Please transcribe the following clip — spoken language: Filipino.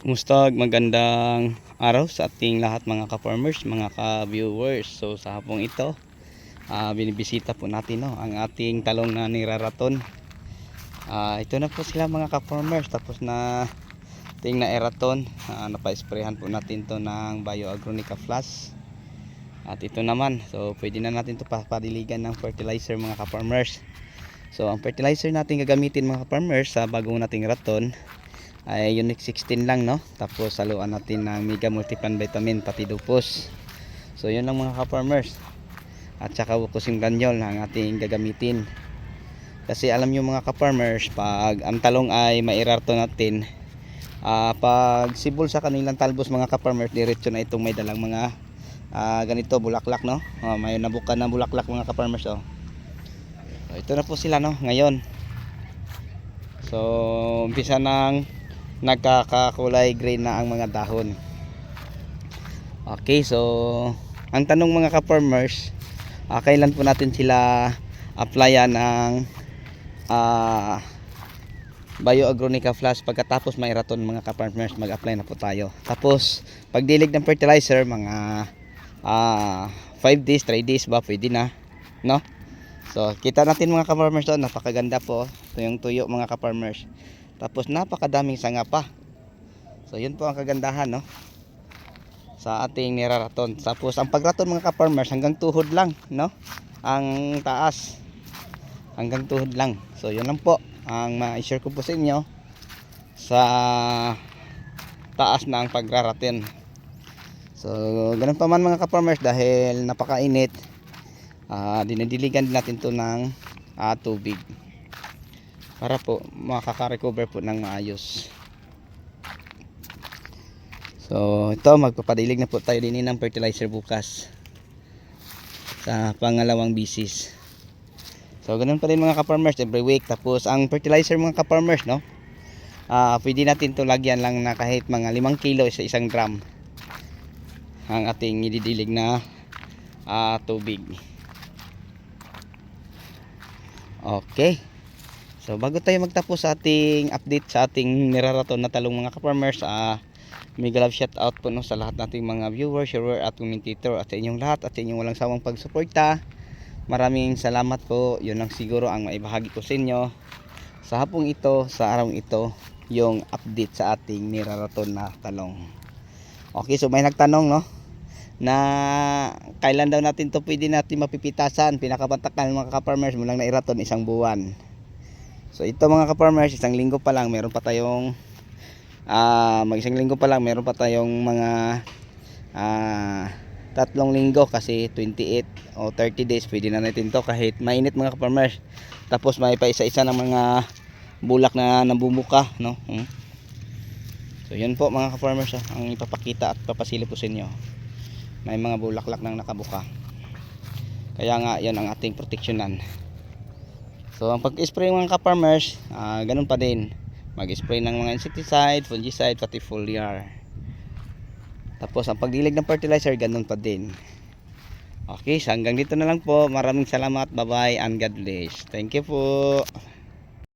Kumusta? Magandang araw sa ating lahat mga ka-farmers, mga ka-viewers. So sa hapong ito, binibisita po natin ang ating talong na niraraton. Ito na po sila mga ka-farmers, tapos na ating na-eraton. Napa-sprayhan po natin to ng Bioagronica Plus. At ito naman, so pwede na natin to papadiligan ng fertilizer mga ka-farmers. So ang fertilizer natin gagamitin mga ka-farmers sa bagong nating raton ay Unique 16 lang, no? Tapos saluan natin ng Mega Multipan Vitamin pati Dupos. So yun lang mga ka-farmers. At saka Wukosim Granule ang ating gagamitin. Kasi alam nyo mga ka-farmers, pag ang talong ay mairarto natin, pag sibol sa kanilang talbos mga ka-farmers, diretso na itong may dalang mga ganito bulaklak, no? May nabukan na bulaklak mga ka-farmers, oh. So ito na po sila, no, ngayon. So umpisa ng nagkakakulay green na ang mga dahon. Okay, so ang tanong mga ka-farmers, kailan po natin sila applyan ng Bioagronica Plus? Pagkatapos may raton mga ka-farmers, mag-apply na po tayo. Tapos pagdilig ng fertilizer mga 5 days, 3 days ba pwede na, no? So kita natin mga ka-farmers, napakaganda po. Ito yung tuyo mga ka-farmers. Tapos napakadaming sanga pa. So yun po ang kagandahan, no, sa ating niraraton. Tapos ang pagraton mga ka-farmers, hanggang tuhod lang, no, ang taas, hanggang tuhod lang. So yun lang po ang ma-share ko po sa inyo sa taas na ang pagraratin. So ganun pa man mga ka-farmers, dahil napakainit, dinidiligan natin to ng tubig para po makaka-recover po ng maayos. So ito, magpapadilig na po tayo din ng fertilizer bukas sa pangalawang bisis. So ganun pa rin mga ka-farmers, every week. Tapos ang fertilizer mga ka-farmers, no, pwede natin to lagyan lang na kahit mga 5 kilo sa isang drum ang ating ididilig na tubig. Okay. So bago tayo magtapos sa ating update sa ating niraraton na talong mga ka-farmers, mega love shout out po, no, sa lahat nating mga viewers, sharer at commentator, at sa inyong lahat, at sa inyong walang sawang pagsuporta. Maraming salamat po. Yun lang siguro ang maibahagi ko sa inyo sa hapong ito, sa araw ito, yung update sa ating niraraton na talong. Okay, so may nagtanong, no, na kailan daw natin to pwede natin mapipitasan. Pinakabantakan mga ka-farmers, mulang nairaton 1 buwan. So ito mga ka-farmers, 1 linggo pa lang meron pa tayong mag 1 linggo pa lang meron pa tayong mga 3 linggo, kasi 28 o 30 days pwede na natin to kahit mainit mga ka-farmers. Tapos may pa isa-isa ng mga bulak na nabumuka, no? So yun po mga ka-farmers, ang ipapakita at papasilip ko sa inyo. May mga bulaklak nang nakabuka, kaya nga yan ang ating proteksyonan. So ang pag-spray mga ka-farmers, ganun pa din, mag-spray ng mga insecticide, fungicide, pati foliar. Tapos ang pagdilig ng fertilizer, ganun pa din. Okay, so hanggang dito na lang po. Maraming salamat, bye bye and God bless. Thank you po.